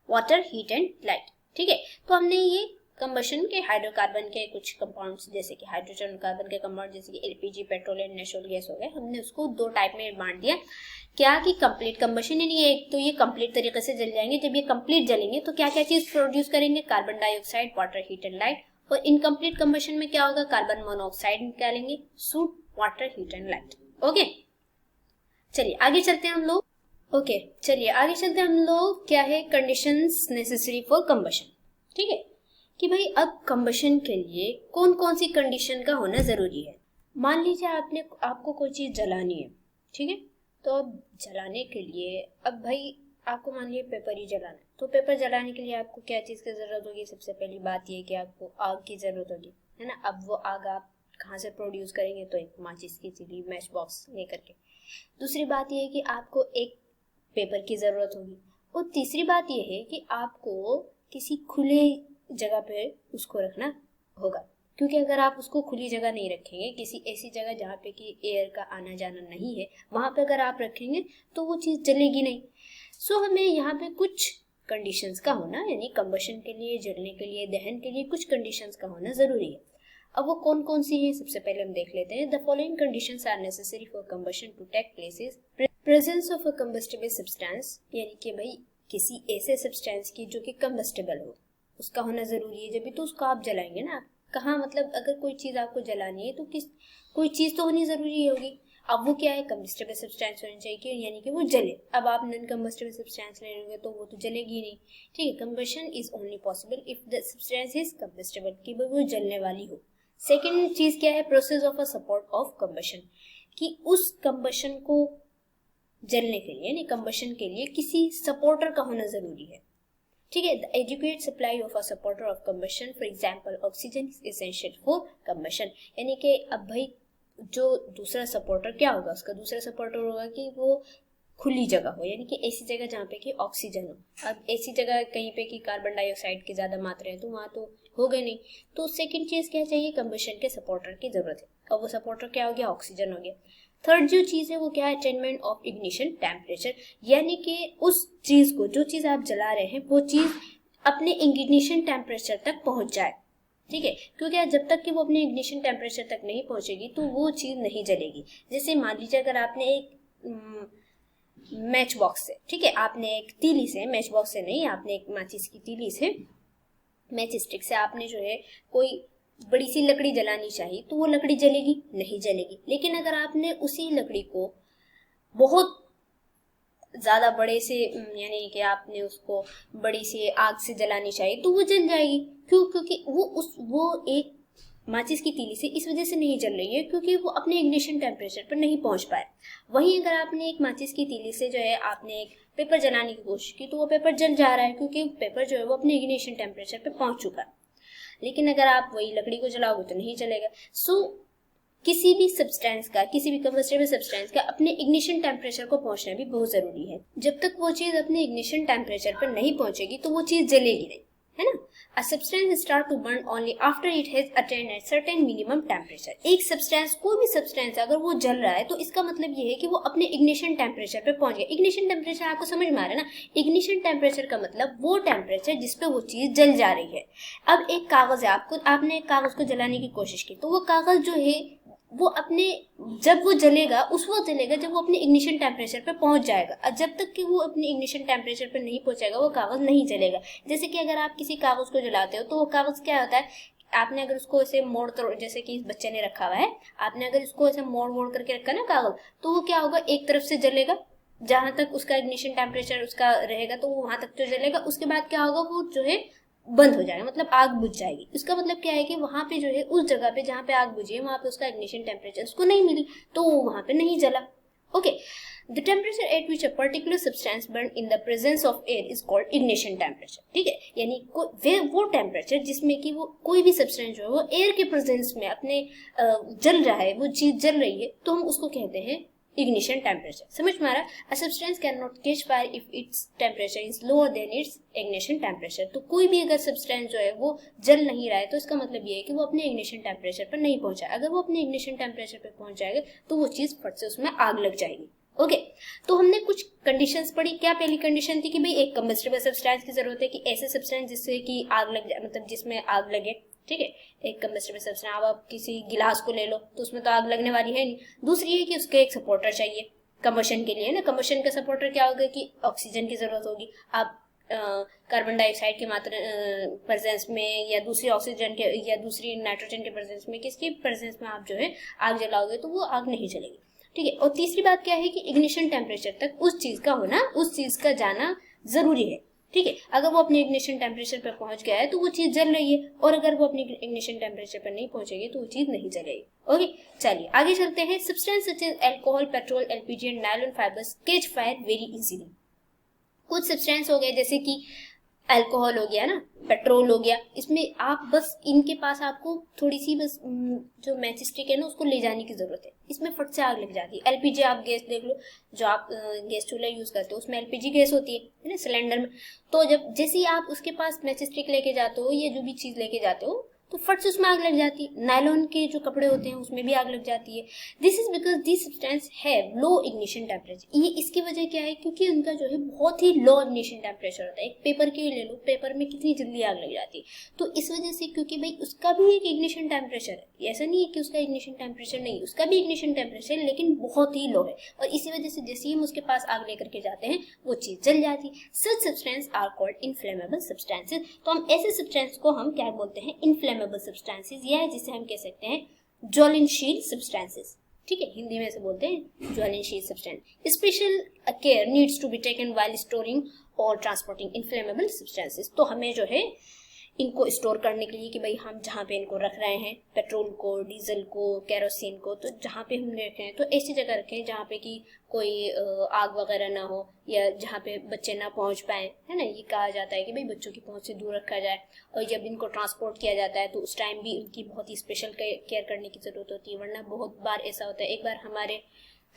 वाटर, हीट एंड लाइट, ठीक है। तो हमने ये कंबशन के हाइड्रोकार्बन के कुछ कंपाउंड्स जैसे कि हाइड्रोजन कार्बन के कंपाउंड जैसे कि LPG, petrol and natural gas हो गए, हमने उसको दो टाइप में बांट दिया। क्या कि कंप्लीट कंबशन, यानी एक तो ये कंप्लीट तरीके से जल जाएंगे। जब ये कंप्लीट जलेंगे तो क्या क्या चीज प्रोड्यूस करेंगे, carbon dioxide, water, heat and light. और इनकम्प्लीट कंबशन में क्या होगा, कार्बन मोनोऑक्साइड निकालेंगे, suit, water, heat and light. Okay, चलिए आगे चलते हैं हम लोग। हम लोग क्या है, कंडीशंस नेसेसरी फॉर कंबशन। ठीक है कि भाई अब कंबशन के लिए कौन कौन सी कंडीशन का होना जरूरी है। मान लीजिए आपको कोई चीज जलानी है, ठीक है, तो अब जलाने के लिए अब भाई आपको मान लीजिए पेपर ही जलाना है, तो पेपर जलाने के लिए आपको क्या चीज की जरूरत होगी, सबसे पहली बात ये कि आपको आग की जरूरत होगी, है ना। अब वो आग आप कहाँ से प्रोड्यूस करेंगे, तो एक माचिस की तीली, मैच बॉक्स लेकर के। दूसरी बात ये है कि आपको एक पेपर की जरूरत होगी। और तीसरी बात ये है कि आपको किसी खुले जगह पे उसको रखना होगा, क्योंकि अगर आप उसको खुली जगह नहीं रखेंगे, किसी ऐसी जगह जहाँ पे कि एयर का आना जाना नहीं है, वहां पे अगर आप रखेंगे तो वो चीज जलेगी नहीं। सो हमें यहाँ पे कुछ कंडीशंस का होना, यानी कंबशन के लिए, जलने के लिए, दहन के लिए कुछ कंडीशंस का होना जरूरी है। अब वो कौन कौन सी है, सबसे पहले हम देख लेते हैं। The following conditions are necessary for combustion to take place. Presence of a combustible substance, यानी कि भाई किसी ऐसे सब्सटेंस की जो कि कंबस्टिबल हो, उसका होना जरूरी है, जब भी तो उसको आप जलाएंगे ना। कहाँ, मतलब अगर कोई चीज आपको जलानी है तो कोई चीज तो होनी जरूरी होगी। अब वो क्या है, कंबस्टिबल सब्सटेंस होनी चाहिए, यानी कि वो जले। अब आप नॉन कंबस्टिबल सब्सटेंस ले लोगे तो वो तो जलेगी नहीं। ठीक है, combustion is only possible if the substance is combustible, कि वो जलने वाली हो। सेकेंड चीज क्या है, process of a support of combustion, कि उस कंबशन को जलने के लिए, यानी कंबशन के लिए किसी सपोर्टर का होना जरूरी है। ठीक है, the educate supply of a supporter of combustion, for example oxygen is essential for combustion. यानी कि अब भाई जो दूसरा सपोर्टर क्या होगा, उसका दूसरा सपोर्टर होगा कि वो खुली जगह हो, यानी कि ऐसी जगह जहाँ पे कि ऑक्सीजन हो। अब ऐसी जगह कहीं पे कि कार्बन डाइऑक्साइड की ज्यादा मात्रा है तो वहां तो हो गए नहीं। तो सेकंड चीज क्या चाहिए, कंबशन के सपोर्टर की जरूरत है, और वो सपोर्टर क्या हो गया, ऑक्सीजन हो गया। थर्ड जो चीज है वो क्या है, अटेनमेंट ऑफ इग्निशन टेम्परेचर, यानी कि उस चीज को, जो चीज आप जला रहे हैं वो चीज अपने इग्निशन टेम्परेचर तक पहुंच जाए। ठीक है, क्योंकि जब तक कि वो अपने इग्निशन टेम्परेचर तक नहीं पहुंचेगी तो वो चीज नहीं जलेगी। जैसे मान लीजिए अगर आपने एक मैच बॉक्स से, ठीक है, आपने एक तीली से, मैच बॉक्स से नहीं, आपने एक माचिस की तीली से, मैच स्टिक से आपने जो है कोई बड़ी सी लकड़ी जलानी चाहिए, तो वो लकड़ी जलेगी नहीं, जलेगी। लेकिन अगर आपने उसी लकड़ी को बहुत ज्यादा बड़े से, यानी कि आपने उसको बड़ी सी आग से जलानी चाहिए, तो वो जल जाएगी। क्यों, क्योंकि वो एक माचिस की तीली से इस वजह से नहीं जल रही है क्योंकि वो अपने इग्निशन टेम्परेचर पर नहीं पहुंच पाए। वहीं अगर आपने एक माचिस की तीली से जो है आपने एक पेपर जलाने की कोशिश की, तो वो पेपर जल जा रहा है क्योंकि पेपर जो है वो अपने इग्निशन टेम्परेचर पे पहुंच चुका है। लेकिन अगर आप वही लकड़ी को जलाओगे तो नहीं चलेगा। सो किसी भी सब्सटेंस का, किसी भी कंबस्टिबल सब्सटेंस का अपने इग्निशन टेम्परेचर को पहुंचना भी बहुत जरूरी है। जब तक वो चीज अपने इग्निशन टेम्परेचर पर नहीं पहुंचेगी तो वो चीज जलेगी नहीं, है ना। A substance start to burn only after it has attained a certain minimum temperature। एक सब्सटेंस, कोई भी सब्सटेंस अगर वो जल रहा है तो इसका मतलब ये है कि वो अपने इग्निशन टेम्परेचर पे पहुंच गया। इग्निशन टेम्परेचर आपको समझ में आ रहा है ना, इग्निशन टेम्परेचर का मतलब वो टेम्परेचर जिसपे वो चीज जल जा रही है। अब एक कागज है, आपने एक कागज को जलाने की कोशिश की, तो वो कागज जो है वो अपने, जब वो जलेगा जब वो अपने इग्निशन टेम्परेचर पे पहुंच जाएगा। और जब तक कि वो अपने इग्निशन टेम्परेचर पे नहीं पहुंचेगा वो कागज नहीं जलेगा। जैसे कि अगर आप किसी कागज को जलाते हो तो वो कागज क्या होता है, आपने अगर उसको ऐसे मोड़ तोड़, जैसे कि इस बच्चे ने रखा हुआ है, आपने अगर इसको ऐसे मोड़ मोड़ करके रखा ना कागज, तो वो क्या होगा, एक तरफ से जलेगा, जहां तक उसका इग्निशन टेम्परेचर उसका रहेगा तो वो वहां तक तो जलेगा। उसके बाद क्या होगा, वो जो है बंद हो जाएगा, मतलब आग बुझ जाएगी। इसका मतलब क्या है कि वहां पे जो है उस जगह पे जहां पे आग बुझी है वहां पे उसका इग्निशन टेम्परेचर उसको नहीं मिली, तो वो वहां पे नहीं जला। Okay, the temperature at which a particular substance burn in the presence of air is called ignition temperature. ठीक है, यानी वो टेम्परेचर जिसमें कि वो कोई भी सब्सटेंस जो है वो एयर के प्रेजेंस में अपने जल रहा है, वो चीज जल रही है, तो हम उसको कहते हैं इग्निशन टेम्परेचर। समझ में आ रहा है। A substance can not catch fire if its temperature is lower than it's ignition temperature. तो कोई भी अगर सब्सटेंस जो है वो जल नहीं रहा है तो इसका मतलब ये है कि वो अपने इग्निशन टेम्परेचर पर नहीं पहुंचा। अगर वो अपने इग्निशन टेम्परेचर पर पहुंच जाएगा तो वो चीज फट से उसमें आग लग जाएगी। ओके तो हमने कुछ कंडीशंस पढ़ी। क्या पहली कंडीशन थी कि भाई एक कंबस्टिबल सब्सटेंस की जरूरत है, कि ऐसे सब्सटेंस जिससे कि आग लग जाए, मतलब जिसमें आग लगे, ठीक है। एक कंबस्टिबल सब्सटेंस, अब आप किसी गिलास को ले लो तो उसमें तो आग लगने वाली है नहीं। दूसरी है कि उसके एक सपोर्टर चाहिए कंबशन के लिए ना। कंबशन का सपोर्टर क्या होगा कि ऑक्सीजन की जरूरत होगी। आप कार्बन डाइऑक्साइड की मात्रा प्रेजेंस में या दूसरी ऑक्सीजन के या दूसरी नाइट्रोजन के प्रेजेंस में, किसकी प्रेजेंस में आप जो है आग जलाओगे तो वो आग नहीं जलेगी, ठीक है। और तीसरी बात क्या है कि इग्निशन टेम्परेचर तक उस चीज का होना, उस चीज का जाना जरूरी है, ठीक है। अगर वो अपने इग्निशन टेम्परेचर पर पहुंच गया है तो वो चीज जल रही है, और अगर वो अपने इग्निशन टेम्परेचर पर नहीं पहुंचेगी तो वो चीज नहीं जलेगी। ओके चलिए आगे चलते हैं। Substance such as alcohol, petrol, LPG and nylon fibres catch fire very easily. कुछ सब्सटेंस हो गए जैसे कि अल्कोहल हो गया ना, पेट्रोल हो गया, इसमें आप बस इनके पास आपको थोड़ी सी बस जो मैच स्टिक है ना उसको ले जाने की जरूरत है, इसमें फट से आग लग जाती है। एलपीजी आप गैस देख लो, जो आप गैस चूल्हा यूज करते हो उसमें एलपीजी गैस होती है ना सिलेंडर में। तो जब जैसे ही आप उसके पास मैच स्टिक लेके जाते हो या जो भी चीज लेके जाते हो तो फट से उसमें आग लग जाती है। नायलॉन के जो कपड़े होते हैं उसमें भी आग लग जाती है। This is because this substance have low ignition temperature. ये इसकी वजह क्या है, क्योंकि उनका जो है बहुत ही लो इग्निशन टेम्परेचर होता है। एक पेपर के ले लो, पेपर में कितनी जल्दी आग लग जाती है, तो इस वजह से, क्योंकि भाई उसका भी एक इग्निशन टेम्परेचर है, ऐसा नहीं है कि उसका इग्निशन टेम्परेचर नहीं, उसका भी इग्निशन टेम्परेचर है लेकिन बहुत ही लो है, और इसी वजह से जैसे ही हम उसके पास आग लेकर के जाते हैं वो चीज जल जाती है। Such substance are called inflammable substances. तो हम ऐसे सब्सटेंस को हम क्या बोलते हैं, इनफ्लेमेबल सब्सटेंसेज, या जिसे हम कह सकते हैं ज्वलनशील सब्सटेंसेस, ठीक है, हिंदी में से बोलते हैं ज्वलनशील substance. Special care needs to be taken while storing और ट्रांसपोर्टिंग इनफ्लेमेबल सब्सटेंसेस। तो हमें जो है इनको स्टोर करने के लिए कि भाई हम जहाँ पे इनको रख रहे हैं, पेट्रोल को, डीजल को, केरोसिन को, तो जहाँ पे हमने रखे हैं तो ऐसी जगह रखें जहाँ पे कि कोई आग वगैरह ना हो, या जहाँ पे बच्चे ना पहुँच पाए, है ना। ये कहा जाता है कि भाई बच्चों की पहुँच से दूर रखा जाए। और जब इनको ट्रांसपोर्ट किया जाता है तो उस टाइम भी उनकी बहुत ही स्पेशल केयर करने की जरूरत होती है, वरना बहुत बार ऐसा होता है। एक बार हमारे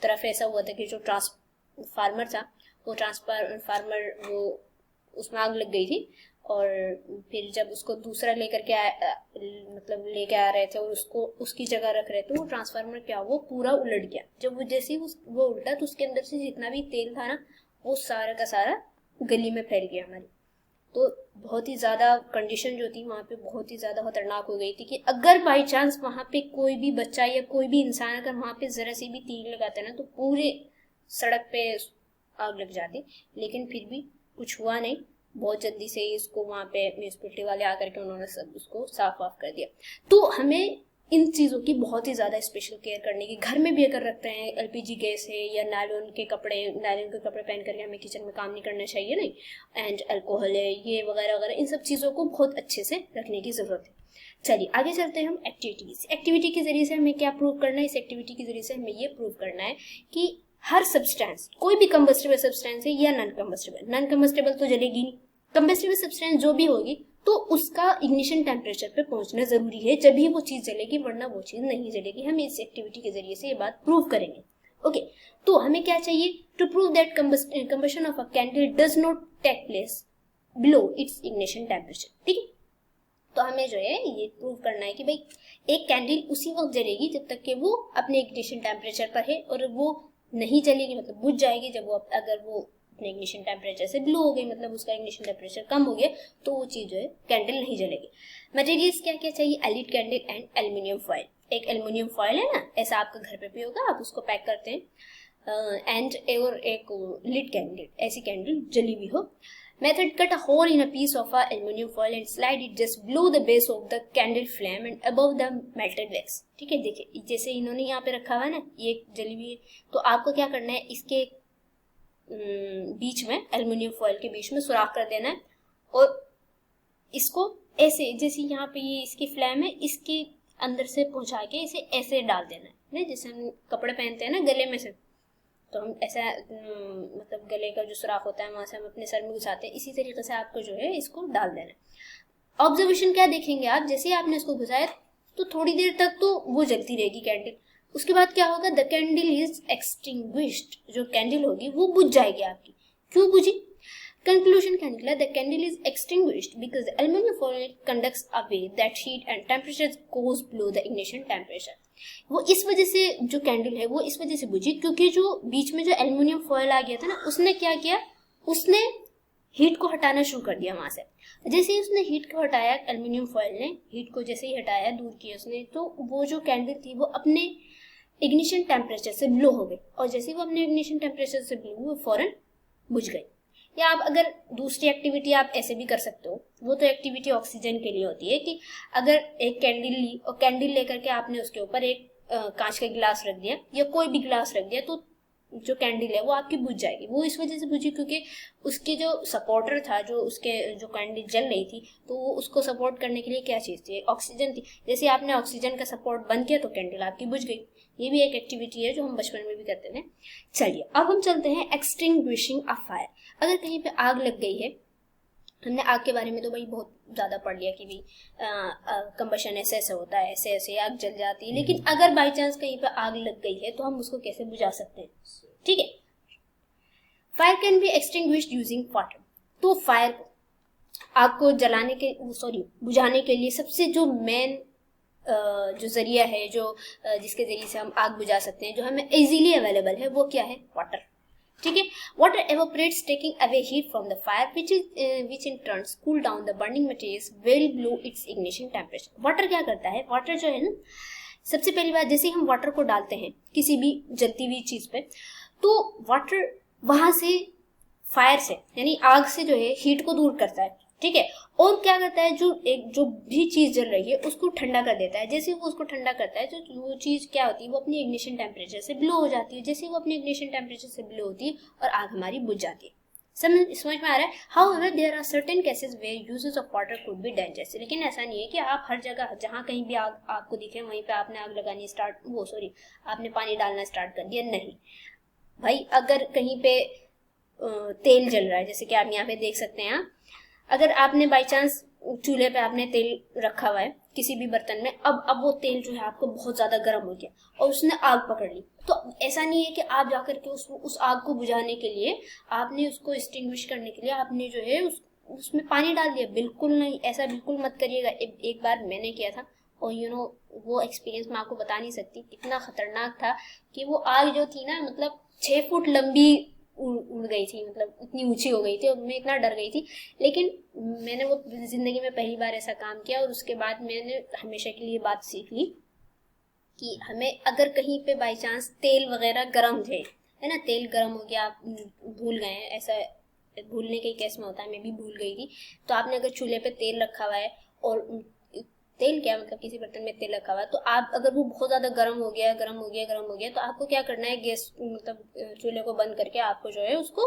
तरफ ऐसा हुआ था कि जो ट्रांसफार्मर था, वो ट्रांसफार्मर वो उसमें आग लग गई थी, और फिर जब उसको दूसरा लेकर के मतलब लेके आ रहे थे और उसको उसकी जगह रख रहे थे, वो ट्रांसफार्मर क्या वो पूरा उलट गया। जब वो जैसे वो उल्टा तो उसके अंदर से जितना भी तेल था ना वो सारा का सारा गली में फैल गया हमारी। तो बहुत ही ज्यादा कंडीशन जो थी वहाँ पे बहुत ही ज्यादा खतरनाक हो गई थी कि अगर बाई चांस वहाँ पे कोई भी बच्चा या कोई भी इंसान अगर वहाँ पे जरा सी भी तीर लगाता ना तो पूरे सड़क पे आग लग जाती। लेकिन फिर भी कुछ हुआ नहीं, बहुत जल्दी से ही इसको वहाँ पे म्यूनिसिपैलिटी वाले आकर के उन्होंने सब उसको साफ वाफ कर दिया। तो हमें इन चीज़ों की बहुत ही ज़्यादा स्पेशल केयर करने की, घर में भी अगर रखते हैं एलपीजी गैस है या नायलॉन के कपड़े पहन करके हमें किचन में काम नहीं करना चाहिए, नहीं। एंड अल्कोहल है ये वगैरह वगैरह, इन सब चीज़ों को बहुत अच्छे से रखने की ज़रूरत है। चलिए आगे चलते हैं हम एक्टिविटी के जरिए से हमें क्या प्रूव करना है। इस एक्टिविटी के जरिए से हमें ये प्रूव करना है कि हर सब्सटेंस, कोई भी कंबस्टिबल सब्सटेंस है या नॉन कंबस्टिबल तो जलेगी नहीं, कंबस्टिबल सब्सटेंस जो भी होगी तो उसका इग्निशन टेम्परेचर पे पहुंचना जरूरी है, जब ही वो चीज जलेगी, वरना वो चीज नहीं जलेगी। हम इस एक्टिविटी के जरिए से ये बात प्रूव करेंगे। ओके तो हमें क्या चाहिए, to prove that combustion of a candle does not take place below its ignition temperature, ठीक है। तो हमें जो है ये प्रूव करना है कि भाई एक कैंडल उसी वक्त जलेगी जब तक कि वो अपने इग्निशन टेम्परेचर पर है, और वो नहीं जलेगी मतलब बुझ जाएगी जब वो अगर वो अपने इग्निशन टेम्परेचर से लो हो गई, मतलब उसका इग्निशन टेम्परेचर कम हो गया, तो वो चीज जो है कैंडल नहीं जलेगी। मटेरियल्स क्या क्या चाहिए, elite candle and aluminium foil. एक एल्यूमिनियम फॉइल है ना, ऐसा आपका घर पे भी होगा, आप उसको पैक करते हैं, एंड और एक लिड कैंडल, ऐसी कैंडल जली हुई हो। Method, cut a hole in a piece of aluminum foil and slide it just below the base of the candle flame and above the melted wax। ठीक है, देखिए जैसे इन्होंने यहाँ पे रखा हुआ है ना, ये जली हुई है, तो आपको क्या करना है, इसके बीच में, एल्युमिनियम फॉइल के बीच में सुराख कर देना है, और इसको ऐसे जैसे यहाँ पे ये इसकी फ्लेम है, इसके अंदर से पहुंचा के इसे ऐसे डाल देना है, जैसे हम कपड़े पहनते हैं ना गले में से, तो हम ऐसा मतलब गले का जो सुराख होता है वहां से हम अपने सर में घुसाते हैं, इसी तरीके से आपको जो है इसको डाल देना है। ऑब्जर्वेशन क्या देखेंगे आप, जैसे ही आपने इसको घुसाया तो थोड़ी देर तक तो वो जलती रहेगी कैंडल, उसके बाद क्या होगा, द कैंडल इज एक्सटिंग्विश्ड, जो कैंडल होगी वो बुझ जाएगी आपकी। क्यों बुझी, कंक्लूजन क्या निकला, the candle is extinguished because aluminium foil conducts away that heat and temperature goes below the ignition temperature. वो इस वजह से जो कैंडल है वो इस वजह से बुझी क्योंकि जो बीच में जो एल्युमिनियम फॉयल आ गया था ना, उसने क्या किया, उसने हीट को हटाना शुरू कर दिया वहां से। जैसे ही उसने हीट को हटाया, एल्युमिनियम फॉयल ने हीट को जैसे ही हटाया, दूर किया उसने, तो वो जो कैंडल थी वो अपने इग्निशन टेम्परेचर से ब्लो हो गई, और जैसे ही वो अपने इग्निशन टेम्परेचर से ब्लो वो फौरन बुझ गई। या आप अगर दूसरी एक्टिविटी आप ऐसे भी कर सकते हो, वो तो एक्टिविटी ऑक्सीजन के लिए होती है कि अगर एक कैंडल ली और कैंडल लेकर के आपने उसके ऊपर एक कांच का गिलास रख दिया या कोई भी गिलास रख दिया, तो जो कैंडल है वो आपकी बुझ जाएगी। वो इस वजह से बुझी क्योंकि उसके जो सपोर्टर था, जो उसके जो कैंडल जल रही थी, तो वो उसको सपोर्ट करने के लिए क्या चीज़ थी, ऑक्सीजन थी। जैसे आपने ऑक्सीजन का सपोर्ट बंद किया तो कैंडल आपकी बुझ गई। ये भी एक एक्टिविटी है जो हम बचपन में भी करते थे। चलिए अब हम चलते हैं एक्सटिंग्विशिंग अ फायर। अगर कहीं पे आग लग गई है, हमने आग के बारे में तो भाई बहुत ज़्यादा पढ़ लिया कि भाई कंबशन ऐसे ऐसे होता है, ऐसे ऐसे आग जल जाती है, लेकिन अगर बाई चांस कहीं पे आग लग गई है तो हम उसको कैसे बुझा सकते हैं। ठीक है, fire can be extinguished using water. तो फायर को, आग को जलाने के बुझाने के लिए सबसे जो मेन जो जरिया है, जो जिसके जरिए से हम आग बुझा सकते हैं, जो हमें इजीली अवेलेबल है, वो क्या है, वाटर। ठीक है, water evaporates taking away heat from the fire which in turn cool down the burning materials well below its ignition temperature। Water क्या करता है, वाटर जो है ना, सबसे पहली बात, जैसे हम वाटर को डालते हैं किसी भी जलती हुई चीज पे, तो वाटर वहां से फायर से यानी आग से जो है हीट को दूर करता है। ठीक है, और क्या करता है, जो भी चीज जल रही है उसको ठंडा कर देता है। जैसे वो उसको ठंडा करता है तो वो चीज क्या होती है, वो अपनी इग्निशन टेम्परेचर से ब्लो हो जाती है। जैसे वो अपनी इग्निशन टेम्परेचर से ब्लो होती है और आग हमारी बुझ जाती है। समझ में आ रहा है। However there are certain cases where uses of water could be dangerous. लेकिन ऐसा नहीं है कि आप हर जगह जहां कहीं भी आग आपको दिखे वहीं पे आपने आग लगानी आपने पानी डालना स्टार्ट कर दिया। नहीं भाई, अगर कहीं पे तेल जल रहा है, जैसे कि आप यहाँ पे देख सकते हैं, अगर आपने बाई चांस चूल्हे पे आपने तेल रखा हुआ है किसी भी बर्तन में, अब वो तेल जो है आपको बहुत ज्यादा गर्म हो गया और उसने आग पकड़ ली, तो ऐसा नहीं है कि आप जाकर के उस आग को बुझाने के लिए, आपने उसको एक्सटिंग्विश करने के लिए आपने जो है उसमें पानी डाल दिया। बिल्कुल नहीं, ऐसा बिल्कुल मत करिएगा। एक बार मैंने किया था और वो एक्सपीरियंस मैं आपको बता नहीं सकती, इतना खतरनाक था कि वो आग जो थी ना, मतलब 6 फुट लंबी उड़ गई थी, मतलब इतनी ऊंची हो गई थी और मैं इतना डर गई थी। लेकिन मैंने वो जिंदगी में पहली बार ऐसा काम किया और उसके बाद मैंने हमेशा के लिए बात सीख ली कि हमें अगर कहीं पे बाई चांस तेल वगैरह गर्म थे, है ना, तेल गर्म हो गया, आप भूल गए हैं, ऐसा भूलने के केस में होता है, मैं भी भूल गई थी, तो आपने अगर चूल्हे पे तेल रखा हुआ है और तेल क्या मतलब किसी बर्तन में तेल रखा हुआ है, तो आप अगर वो बहुत ज्यादा गर्म हो गया तो आपको क्या करना है, गैस मतलब चूल्हे को बंद करके आपको जो है उसको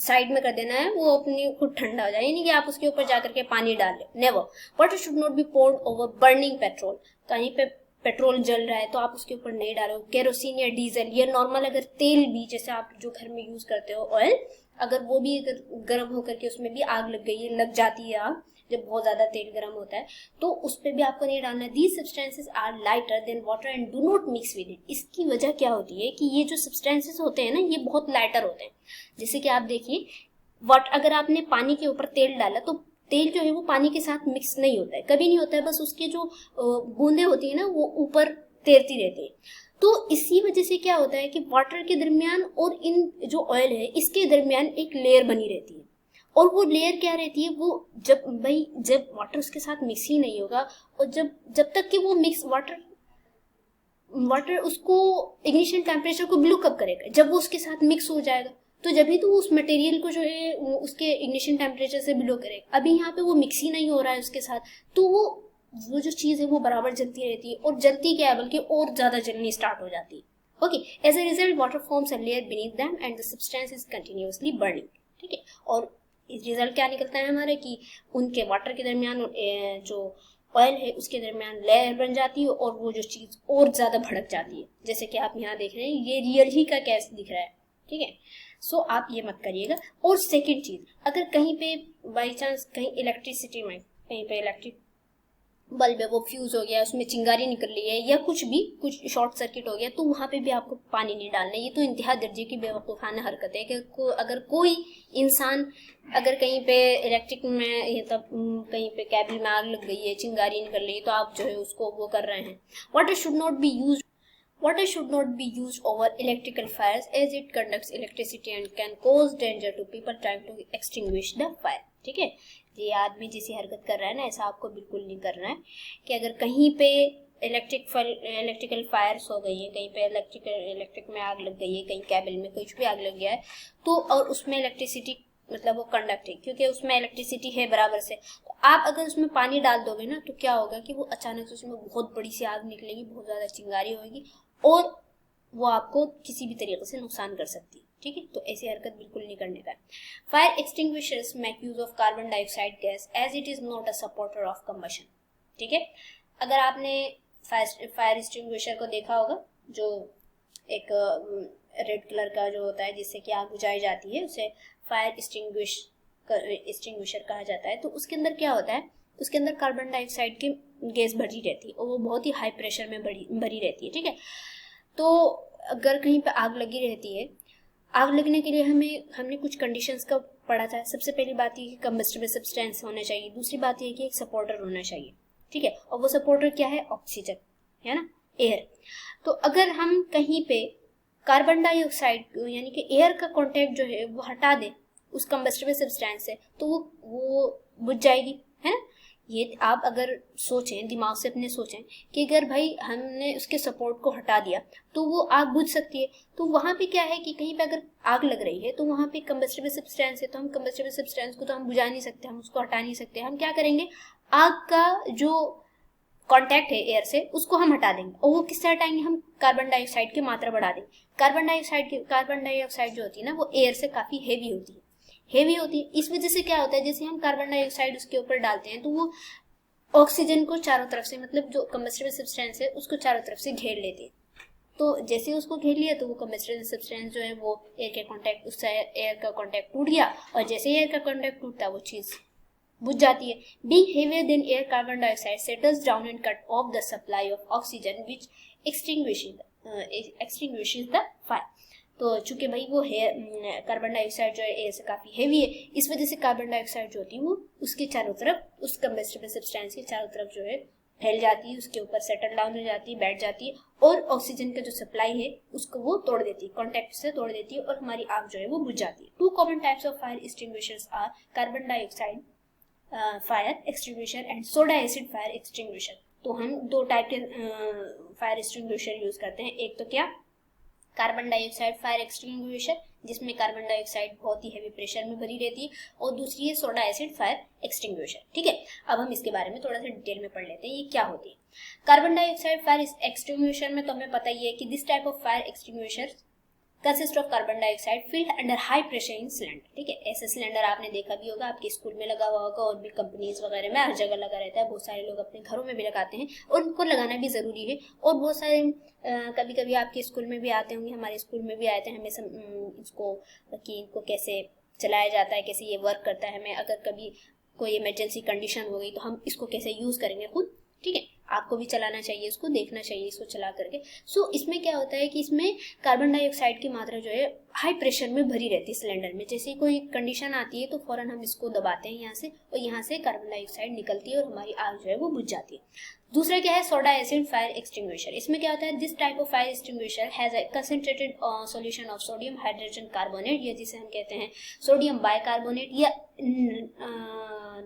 साइड में कर देना है, वो अपनी खुद ठंडा हो जाए, यानी कि आप उसके ऊपर जाकर के पानी डाल ले। Never, water should not be poured over burning petrol. कहीं पे पेट्रोल जल रहा है तो आप उसके ऊपर नहीं डालो, केरोसिन या डीजल या नॉर्मल अगर तेल भी, जैसे आप जो घर में यूज करते हो ऑयल, अगर वो भी अगर गर्म होकर के उसमें भी आग लग गई है, लग जाती है आग जब बहुत ज्यादा तेल गर्म होता है, तो उस पर भी आपको नहीं डालना। These substances are lighter than water and do not mix with it. इसकी वजह क्या होती है कि ये जो सब्सटेंसेस होते हैं ना, ये बहुत लाइटर होते हैं। जैसे कि आप देखिए, अगर आपने पानी के ऊपर तेल डाला तो तेल जो है वो पानी के साथ मिक्स नहीं होता है, कभी नहीं होता है, बस उसके जो बूंदे होती है ना वो ऊपर तैरती रहती है। तो इसी वजह से क्या होता है कि वाटर के दरमियान और इन जो ऑयल है इसके दरमियान एक लेयर बनी रहती है, और वो लेयर क्या रहती है, वो जब वाटर उसके साथ मिक्स ही नहीं होगा, और जब तक कि वो मिक्स वाटर उसको इग्निशन टेम्परेचर को ब्लो कब करेगा, जब वो उसके साथ मिक्स हो जाएगा, तो जब ही तो वो उस मटेरियल को जो है उसके इग्निशन टेम्परेचर से ब्लो करेगा। अभी यहाँ पे वो मिक्स ही नहीं हो रहा है उसके साथ, तो वो जो चीज है वो बराबर जलती रहती है, और जलती क्या है बल्कि और ज्यादा जलनी स्टार्ट हो जाती है। Okay, as a result water forms a layer beneath them and the substance is continuously burning. ठीक है, और रिजल्ट क्या निकलता है हमारे कि उनके वाटर के दरमियान जो ऑयल है उसके दरमियान लेयर बन जाती है और वो जो चीज और ज्यादा भड़क जाती है, जैसे कि आप यहाँ देख रहे हैं, ये रियल ही का केस दिख रहा है। ठीक है, सो आप ये मत करिएगा। और सेकंड चीज, अगर कहीं पे बाई चांस कहीं इलेक्ट्रिसिटी में कहीं पे इलेक्ट्रिक बल्ब है वो फ्यूज हो गया, उसमें चिंगारी निकल रही है या कुछ भी, कुछ शॉर्ट सर्किट हो गया, तो वहां पे भी आपको पानी नहीं डालना है। ये तो इंतहा दर्जे की बेवकूफ़ाना हरकत है कि अगर कोई इंसान अगर कहीं पे इलेक्ट्रिक में ये तब कहीं पे केबल में आग लग गई है, चिंगारी निकल रही है, तो आप जो है उसको वो कर रहे हैं। Water should not B use Water should not be used over electrical fires as it conducts electricity and can cause danger to people trying to extinguish the fire। ठीक है, ये आदमी जैसी हरकत कर रहा है ना, ऐसा आपको बिल्कुल नहीं करना है कि अगर कहीं पे इलेक्ट्रिकल फायर्स हो गई है, कहीं पे इलेक्ट्रिक में आग लग गई है, कहीं केबल में कुछ भी आग लग गया है, तो और उसमें इलेक्ट्रिसिटी मतलब वो कंडक्ट है, क्योंकि उसमें इलेक्ट्रिसिटी है बराबर से, तो आप अगर उसमें पानी डाल दोगे ना, तो क्या होगा कि वो अचानक से उसमें बहुत बड़ी सी आग निकलेगी, बहुत ज़्यादा चिंगारी होगी और वो आपको किसी भी तरीके से नुकसान कर सकती है। ठीक है, तो ऐसी हरकत बिल्कुल नहीं करने का। Fire extinguishers make use of carbon dioxide gas as it is not a supporter of combustion. ठीक है, अगर आपने फायर एक्सटिंग्विशर को देखा होगा, जो एक रेड कलर का जो होता है जिससे कि आग बुझाई जाती है, उसे फायर एक्सटिंग्विशर कहा जाता है। तो उसके अंदर क्या होता है, उसके अंदर कार्बन डाइऑक्साइड की गैस भरी रहती है और वो बहुत ही हाई प्रेशर में भरी रहती है। ठीक है, तो अगर कहीं पे आग लगी रहती है, आग लगने के लिए हमने कुछ कंडीशंस का पढ़ा था। सबसे पहली बात ये कि कंबस्टिबल सब्सटेंस होना चाहिए, दूसरी बात ये कि एक सपोर्टर होना चाहिए। ठीक है, और वो सपोर्टर क्या है, ऑक्सीजन है ना, एयर। तो अगर हम कहीं पे कार्बन डाइऑक्साइड यानी कि एयर का कांटेक्ट जो है वो हटा दे उस कंबस्टिबल सब्सटेंस से, तो वो बुझ जाएगी, है ना। ये आप अगर सोचें, दिमाग से अपने सोचें कि अगर भाई हमने उसके सपोर्ट को हटा दिया तो वो आग बुझ सकती है। तो वहाँ पे क्या है कि कहीं पे अगर आग लग रही है तो वहाँ पे कंबस्टिबल सब्सटेंस है, तो हम कंबस्टिबल सब्सटेंस को तो हम बुझा नहीं सकते, हम उसको हटा नहीं सकते। हम क्या करेंगे, आग का जो कांटेक्ट है एयर से उसको हम हटा देंगे। और वो किससे हटाएंगे, हम कार्बन डाइऑक्साइड की मात्रा बढ़ा देंगे। कार्बन डाइऑक्साइड जो होती है ना, वो एयर से काफी हेवी होती है। इस वजह से क्या होता है, जैसे हम कार्बन डाइऑक्साइड उसके ऊपर डालते हैं तो वो ऑक्सीजन को चारों तरफ से, मतलब जो कंबस्टिबल सब्सटेंस है उसको चारों तरफ से घेर लेती है। तो जैसे उसको घेर लिया तो वो कंबस्टिबल सब्सटेंस जो है वो उससे एयर का कांटेक्ट टूट गया, और जैसे एयर का कांटेक्ट टूटता वो चीज बुझ जाती है। Being heavier than air, carbon dioxide settles down and cut off the supply of oxygen, which extinguishes the fire। तो चूंकि भाई वो है कार्बन डाइऑक्साइड जो है एयर से काफी हेवी है, इस वजह से कार्बन डाइऑक्साइड जो होती है वो उसके चारों तरफ, उस कंबस्टिबल सब्सटेंस के चारों तरफ जो है फैल जाती है, उसके ऊपर सेटल डाउन हो जाती है, बैठ जाती है, और ऑक्सीजन का जो सप्लाई है उसको वो तोड़ देती है, कॉन्टेक्ट से तोड़ देती है, और हमारी आग जो है वो बुझ जाती है। 2 common types of fire extinguishers are carbon dioxide fire extinguisher and soda acid fire extinguisher. तो हम 2 टाइप के फायर एक्सटिंग्विशर यूज करते हैं। एक तो क्या, कार्बन डाइऑक्साइड फायर एक्सटिंग्विशर, जिसमें कार्बन डाइऑक्साइड बहुत ही हेवी प्रेशर में भरी रहती है, और दूसरी है सोडा एसिड फायर एक्सटिंग्विशर। ठीक है, अब हम इसके बारे में थोड़ा सा डिटेल में पढ़ लेते हैं ये क्या होती है। कार्बन डाइऑक्साइड फायर एक्सटिंग्विशर में तो हमें पता ही है कि this type of fire extinguisher consist of carbon dioxide field under high pressure in cylinder. ठीक है, ऐसा सिलेंडर आपने देखा भी होगा, आपके स्कूल में लगा हुआ होगा, और भी कंपनीज वगैरह में हर जगह लगा रहता है। बहुत सारे लोग अपने घरों में भी लगाते हैं, और उनको लगाना भी जरूरी है। और बहुत सारे कभी कभी आपके स्कूल में भी आते होंगे, हमारे स्कूल में भी आए थे, हमें इसको कि इनको कैसे चलाया जाता है, कैसे ये वर्क करता है, हमें अगर कभी कोई इमरजेंसी कंडीशन हो गई तो हम इसको कैसे यूज करेंगे खुद। ठीक है, आपको भी चलाना चाहिए, इसको देखना चाहिए, इसको चला करके। सो इसमें क्या होता है कि इसमें कार्बन डाइऑक्साइड की मात्रा जो है हाई प्रेशर में भरी रहती है सिलेंडर में। जैसे कोई कंडीशन आती है तो फौरन हम इसको दबाते हैं यहाँ से, और यहाँ से कार्बन डाइऑक्साइड निकलती है और हमारी आग जो है वो बुझ जाती है। दूसरा क्या है, सोडा एसिड फायर एक्सटिंग्विशर। इसमें क्या होता है, this type of fire extinguisher has a concentrated solution of sodium hydrogen carbonate, या जिसे हम कहते हैं सोडियम बाइकार्बोनेट, या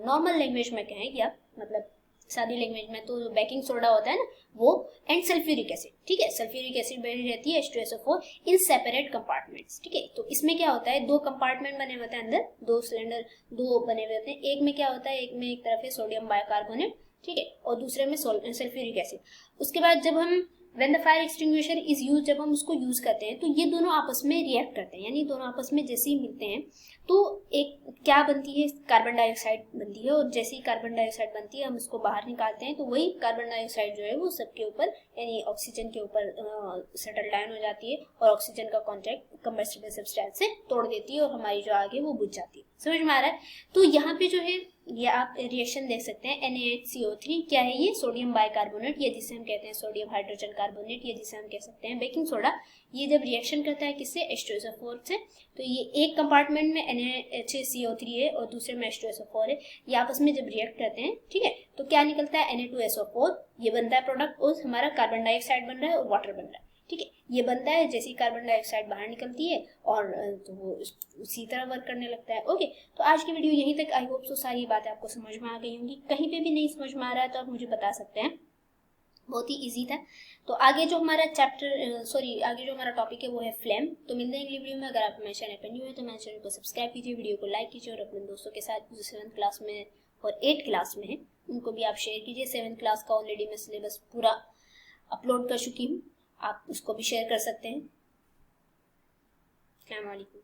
नॉर्मल लैंग्वेज में कहें, या मतलब सादी लैंग्वेज में तो बेकिंग सोडा होता है ना वो, एंड सल्फ्यूरिक एसिड। ठीक है, सल्फ्यूरिक एसिड बनी रहती है H2SO4 इन सेपरेट कंपार्टमेंट्स। ठीक है, तो इसमें क्या होता है, 2 कंपार्टमेंट बने होते हैं अंदर, 2 सिलेंडर 2 बने हुए होते हैं। एक में क्या होता है, एक में एक तरफ है सोडियम बाइकार्बोनेट, ठीक है, और दूसरे में सल्फ्यूरिक एसिड। उसके बाद जब हम when the fire extinguisher is use, जब हम उसको यूज करते हैं तो ये दोनों आपस में रिएक्ट करते हैं, यानी दोनों आपस में जैसे ही मिलते हैं तो एक क्या बनती है, कार्बन डाइऑक्साइड बनती है, और जैसे ही कार्बन डाइऑक्साइड बनती है हम उसको बाहर निकालते हैं तो वही कार्बन डाइऑक्साइड जो है वो सबके ऊपर यानी ऑक्सीजन के ऊपर सेटल डाउन हो जाती है, और ऑक्सीजन का कॉन्टैक्ट कंबस्टिबल सब्सटेंस से तोड़ देती है, और हमारी जो आग है वो बुझ जाती है। समझ में आ रहा है? तो यहाँ पे जो है ये आप रिएक्शन देख सकते हैं, NaHCO3 क्या है ये? सोडियम बाइकार्बोनेट, ये जिसे हम कहते हैं सोडियम हाइड्रोजन कार्बोनेट, ये जिसे हम कह सकते हैं बेकिंग सोडा। ये जब रिएक्शन करता है किससे? H2SO4 से। तो ये एक कंपार्टमेंट में NaHCO3 है और दूसरे में H2SO4 है। ये आपस में जब रिएक्ट करते हैं, ठीक है, तो क्या निकलता है? Na2SO4, ये बनता है प्रोडक्ट, और हमारा कार्बन डाइऑक्साइड बन रहा है और वाटर बन रहा है, ठीक है। ये बनता है जैसे ही कार्बन डाइऑक्साइड बाहर निकलती है और तो वो उसी तरह वर्क करने लगता है। ओके, तो आज की वीडियो यहीं तक। आई होप सो सारी बातें आपको समझ में आ गई होंगी। कहीं पे भी नहीं समझ में आ रहा है तो आप मुझे बता सकते हैं, बहुत ही इजी था। तो आगे जो हमारा आगे जो हमारा टॉपिक है वो है फ्लेम। तो मिलते हैं अगली वीडियो में। अगर आप मेरे चैनल पर न्यू है तो मेरे चैनल को सब्सक्राइब कीजिए, वीडियो को लाइक कीजिए और अपने दोस्तों के साथ जो 7th क्लास में और 8th क्लास में है उनको भी आप शेयर कीजिए। 7th क्लास का ऑलरेडी मैं सिलेबस पूरा अपलोड कर चुकी हूँ, आप उसको भी शेयर कर सकते हैं। अस्सलाम वालेकुम।